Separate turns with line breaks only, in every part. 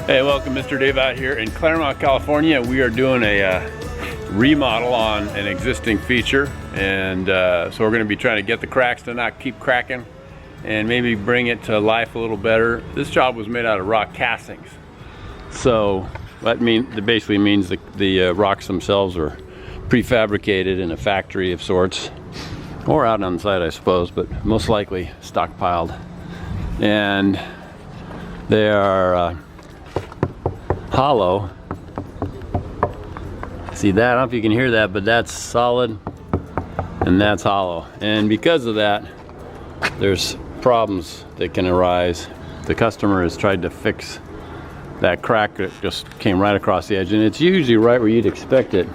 Hey, welcome, Mr. Dave out here in Claremont, California. We are doing a remodel on an existing feature, and so we're going to be trying to get the cracks to not keep cracking and maybe bring it to life a little better. This job was made out of rock castings, so that basically means the rocks themselves are prefabricated in a factory of sorts, or out on the site, I suppose, but most likely stockpiled, and they are hollow. See that? I don't know if you can hear that, but that's solid and that's hollow. And because of that, there's problems that can arise. The customer has tried to fix that crack that just came right across the edge, and it's usually right where you'd expect it,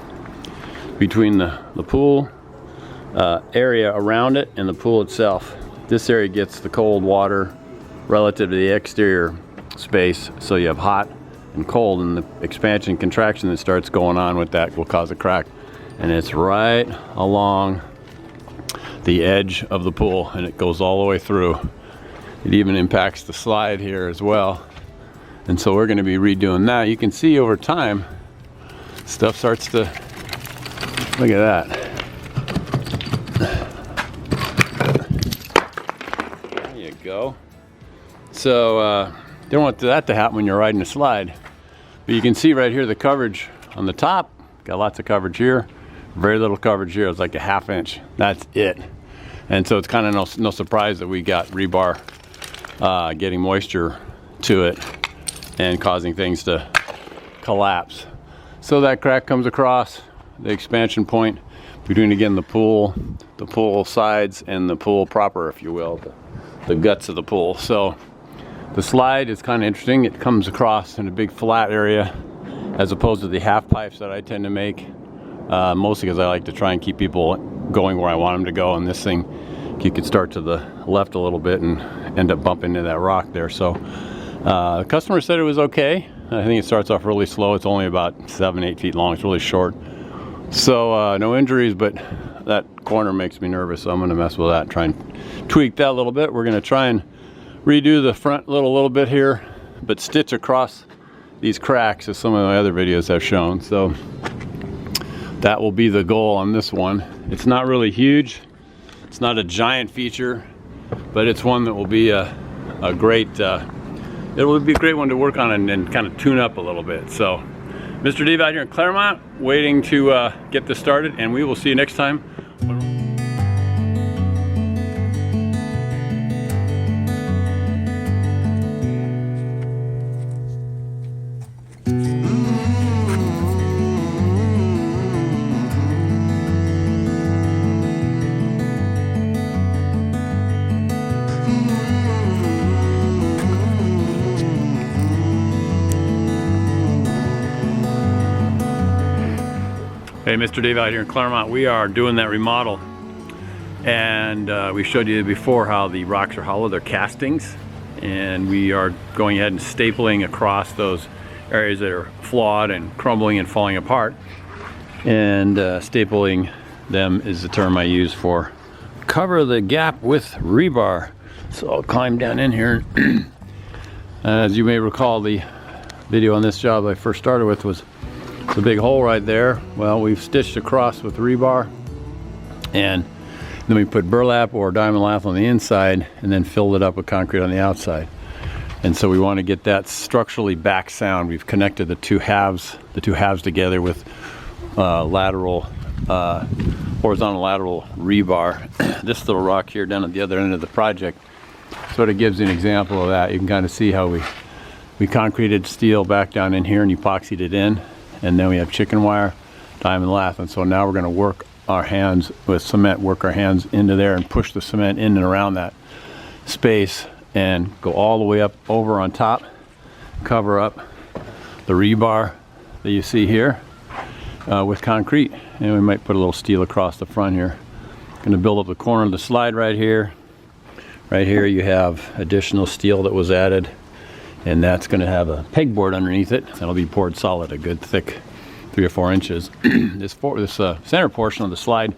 between the pool area around it and the pool itself. This area gets the cold water relative to the exterior space, so you have hot and cold, and the expansion contraction that starts going on with that will cause a crack, and it's right along the edge of the pool, and it goes all the way through. It even impacts the slide here as well, and so we're going to be redoing that. You can see over time stuff starts to, look at that. There you go. So don't want that to happen when you're riding a slide. But you can see right here the coverage on the top. Got lots of coverage here, very little coverage here. It's like a ½ inch. That's it. And so it's kind of no surprise that we got rebar getting moisture to it and causing things to collapse. So that crack comes across the expansion point between, again, the pool sides and the pool proper, if you will, the guts of the pool. So the slide is kind of interesting. It comes across in a big flat area as opposed to the half pipes that I tend to make, mostly because I like to try and keep people going where I want them to go. And this thing, you could start to the left a little bit and end up bumping into that rock there. So the customer said it was okay. I think it starts off really slow. It's only about 7-8 feet long. It's really short. So no injuries, but that corner makes me nervous. So I'm going to mess with that and try and tweak that a little bit. We're going to try and redo the front little bit here, but stitch across these cracks as some of my other videos have shown. So that will be the goal on this one. It's not really huge. It's not a giant feature, but it's one that will be a great, it will be a great one to work on and kind of tune up a little bit. So Mr. Dave out here in Claremont, waiting to get this started, and we will see you next time. Hey, Mr. Dave out here in Claremont. We are doing that remodel, and we showed you before how the rocks are hollow. They're castings, and we are going ahead and stapling across those areas that are flawed and crumbling and falling apart. And stapling them is the term I use for cover the gap with rebar. So I'll climb down in here. As you may recall, the video on this job I first started with was the big hole right there. Well, we've stitched across with rebar, and then we put burlap or diamond lath on the inside and then filled it up with concrete on the outside. And so we want to get that structurally back sound. We've connected the two halves together with horizontal lateral rebar. This little rock here down at the other end of the project sort of gives you an example of that. You can kind of see how we concreted steel back down in here and epoxied it in. And then we have chicken wire, diamond lath, and so now we're going to work our hands with cement, work our hands into there and push the cement in and around that space and go all the way up over on top, cover up the rebar that you see here with concrete, and we might put a little steel across the front here. Going to build up the corner of the slide right here. Right here you have additional steel that was added, and that's going to have a pegboard underneath it. That'll be poured solid, a good thick 3 or 4 inches. This center portion of the slide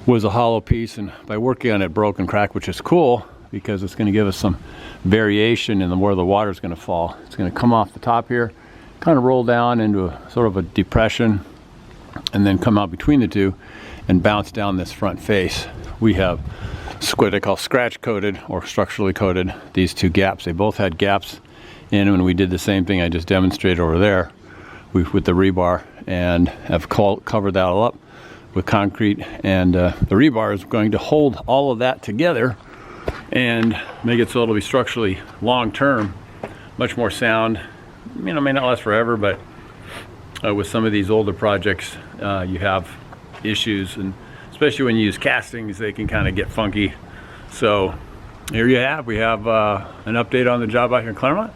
was a hollow piece, and by working on it broke and cracked, which is cool, because it's going to give us some variation in where the water is going to fall. It's going to come off the top here, kind of roll down into a sort of a depression, and then come out between the two and bounce down this front face. We have what they call scratch coated or structurally coated these two gaps. They both had gaps in them, and we did the same thing I just demonstrated over there with the rebar, and have covered that all up with concrete, and the rebar is going to hold all of that together and make it so it'll be structurally long-term, much more sound. You know, may not last forever, but with some of these older projects, you have issues, and especially when you use castings, they can kind of get funky. So here you have, we have an update on the job out here in Claremont.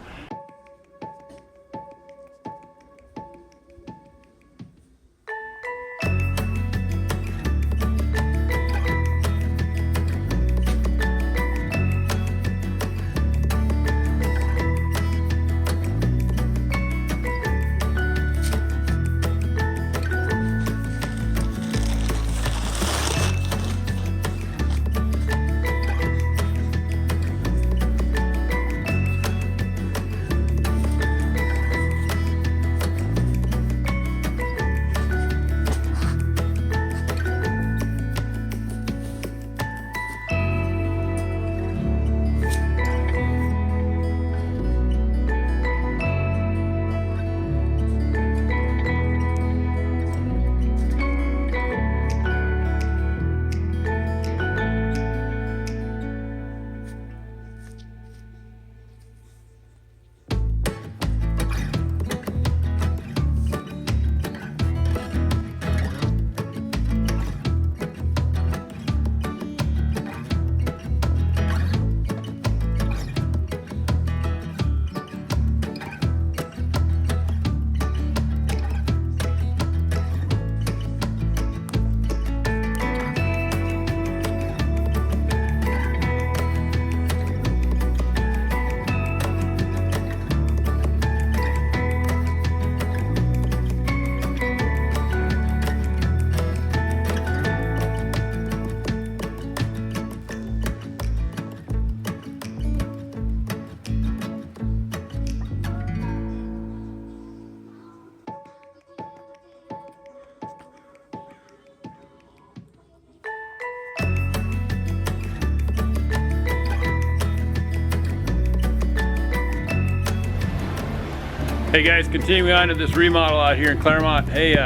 Hey guys, continuing on to this remodel out here in Claremont. Hey,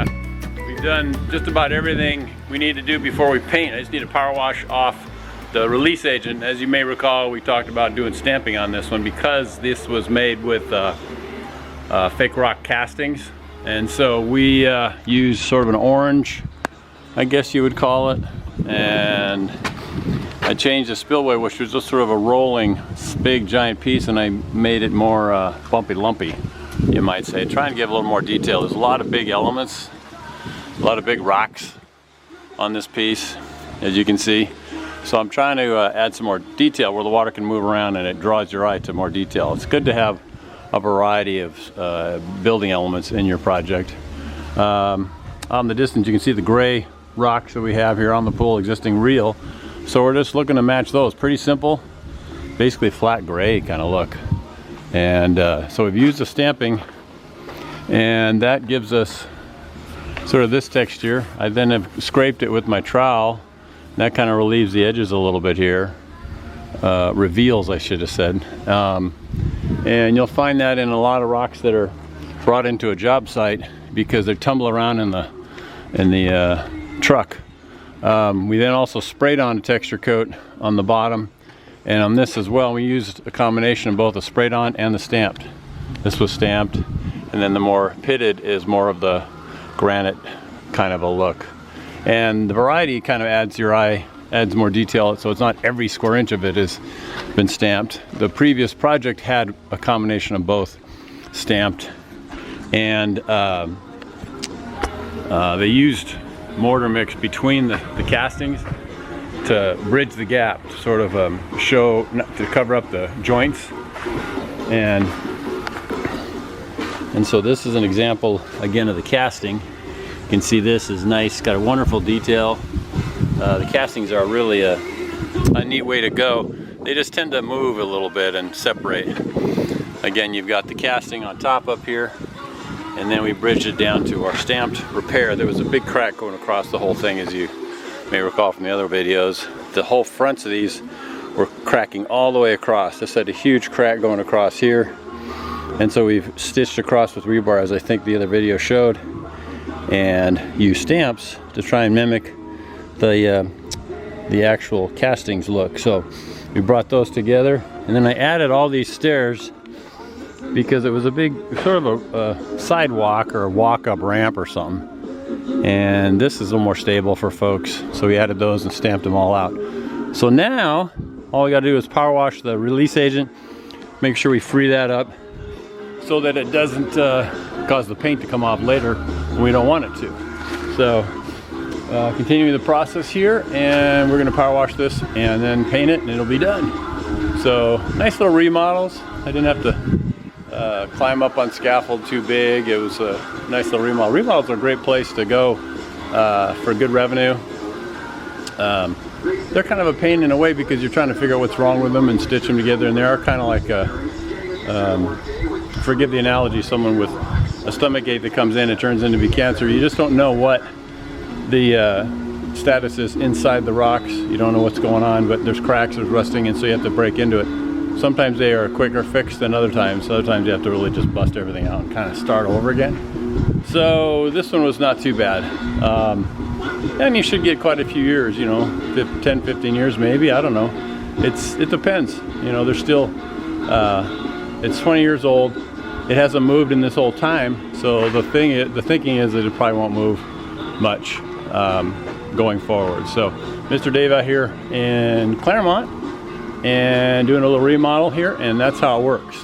we've done just about everything we need to do before we paint. I just need to power wash off the release agent. As you may recall, we talked about doing stamping on this one because this was made with fake rock castings. And so we used sort of an orange, I guess you would call it. And I changed the spillway, which was just sort of a rolling, big, giant piece, and I made it more bumpy, lumpy, you might say, trying to give a little more detail. There's a lot of big elements, a lot of big rocks on this piece, as you can see. So I'm trying to add some more detail where the water can move around and it draws your eye to more detail. It's good to have a variety of building elements in your project. On the distance you can see the gray rocks that we have here on the pool, existing real. So we're just looking to match those. Pretty simple, basically flat gray kind of look. And so we've used the stamping, and that gives us sort of this texture. I then have scraped it with my trowel. That kind of relieves the edges a little bit here. Reveals, I should have said. And you'll find that in a lot of rocks that are brought into a job site because they tumble around in the truck. We then also sprayed on a texture coat on the bottom, and on this as well we used a combination of both the sprayed on and the stamped. This was stamped, and then the more pitted is more of the granite kind of a look. And the variety kind of adds your eye, adds more detail, so it's not every square inch of it has been stamped. The previous project had a combination of both stamped and they used mortar mix between the castings to bridge the gap, to sort of to cover up the joints. And so this is an example again of the casting. You can see this is nice, got a wonderful detail. The castings are really a neat way to go. they just tend to move a little bit and separate. Again, you've got the casting on top up here, and then we bridged it down to our stamped repair. There was a big crack going across the whole thing, as you may recall from the other videos. The whole fronts of these were cracking all the way across. This had a huge crack going across here, and so we've stitched across with rebar, as I think the other video showed, and used stamps to try and mimic the actual castings look. So we brought those together, and then I added all these stairs because it was a big sort of a sidewalk or a walk-up ramp or something, and this is a little more stable for folks, so we added those and stamped them all out. So now all we got to do is power wash the release agent, make sure we free that up so that it doesn't cause the paint to come off later when we don't want it to. So continuing the process here, and we're going to power wash this and then paint it, and it'll be done. So nice little remodels. I didn't have to climb up on scaffold too big. It was a nice little remodel. Remodels are a great place to go for good revenue. They're kind of a pain in a way because you're trying to figure out what's wrong with them and stitch them together, and they are kind of like forgive the analogy, someone with a stomach ache that comes in and turns into be cancer. You just don't know what the status is inside the rocks. You don't know what's going on, but there's cracks, there's rusting, and so you have to break into it. Sometimes they are a quicker fix than other times. Other times you have to really just bust everything out and kind of start over again. So this one was not too bad. And you should get quite a few years, you know, 10, 15 years maybe, I don't know. It depends, you know, there's still, it's 20 years old. It hasn't moved in this whole time, so the thinking is that it probably won't move much going forward. So Mr. Dave out here in Claremont and doing a little remodel here, and that's how it works.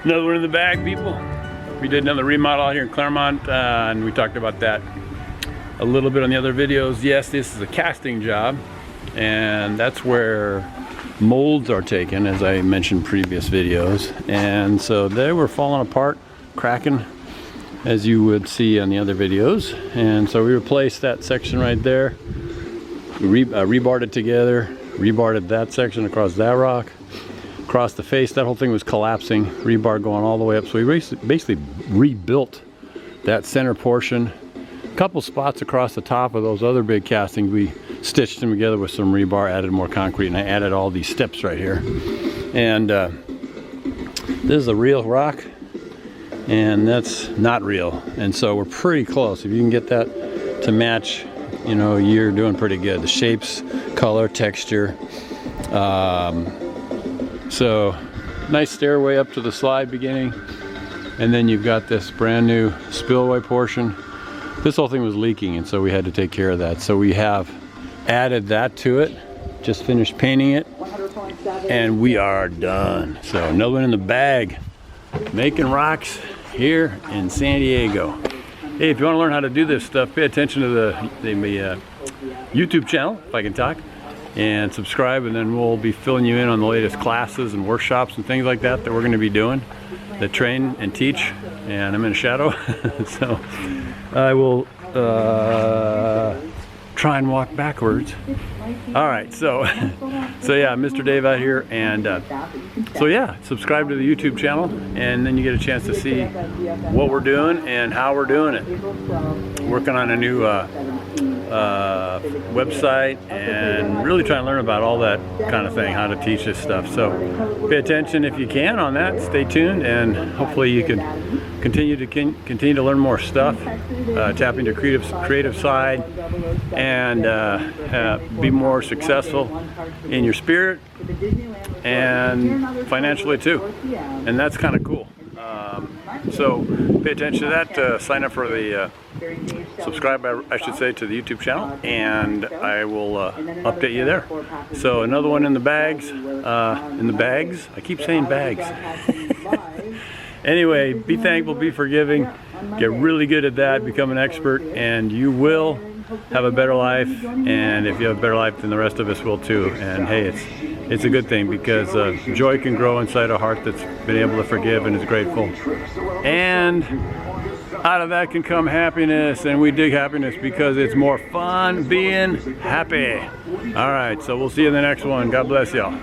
Another one in the bag, people. We did another remodel out here in Claremont, and we talked about that a little bit on the other videos. Yes, this is a casting job, and that's where molds are taken, as I mentioned in previous videos. And so they were falling apart, cracking, as you would see on the other videos. And so we replaced that section right there. We rebarred it together, rebarred that section across that rock, across the face. That whole thing was collapsing, rebar going all the way up. So we basically rebuilt that center portion. A couple spots across the top of those other big castings, we stitched them together with some rebar, added more concrete, and I added all these steps right here. And this is a real rock, and that's not real. And so we're pretty close. If you can get that to match, you know, you're doing pretty good. The shapes, color, texture. So nice stairway up to the slide beginning, and then you've got this brand new spillway portion. This whole thing was leaking, and so we had to take care of that. So we have added that to it, just finished painting it, and we are done. So another one in the bag, making rocks here in San Diego. Hey, if you want to learn how to do this stuff, pay attention to the YouTube channel, if I can talk, and subscribe, and then we'll be filling you in on the latest classes and workshops and things like that we're going to be doing, that train and teach. And I'm in a shadow, so I will try and walk backwards. All right, so yeah, Mr. Dave out here, and so yeah, subscribe to the YouTube channel, and then you get a chance to see what we're doing and how we're doing it. Working on a new website, and really trying to learn about all that kind of thing, how to teach this stuff. So pay attention if you can on that. Stay tuned, and hopefully you can continue to learn more stuff, tap into creative side, and be more successful in your spirit and financially too. And that's kind of cool. So pay attention to that. Sign up for the subscribe, I should say, to the YouTube channel, and I will update you there. So another one in the bags. I keep saying bags. Anyway, be thankful, be forgiving, get really good at that, become an expert, and you will have a better life. And if you have a better life, then the rest of us will too. And hey, it's a good thing, because joy can grow inside a heart that's been able to forgive and is grateful. And out of that can come happiness, and we dig happiness because it's more fun being happy. All right, so we'll see you in the next one. God bless y'all.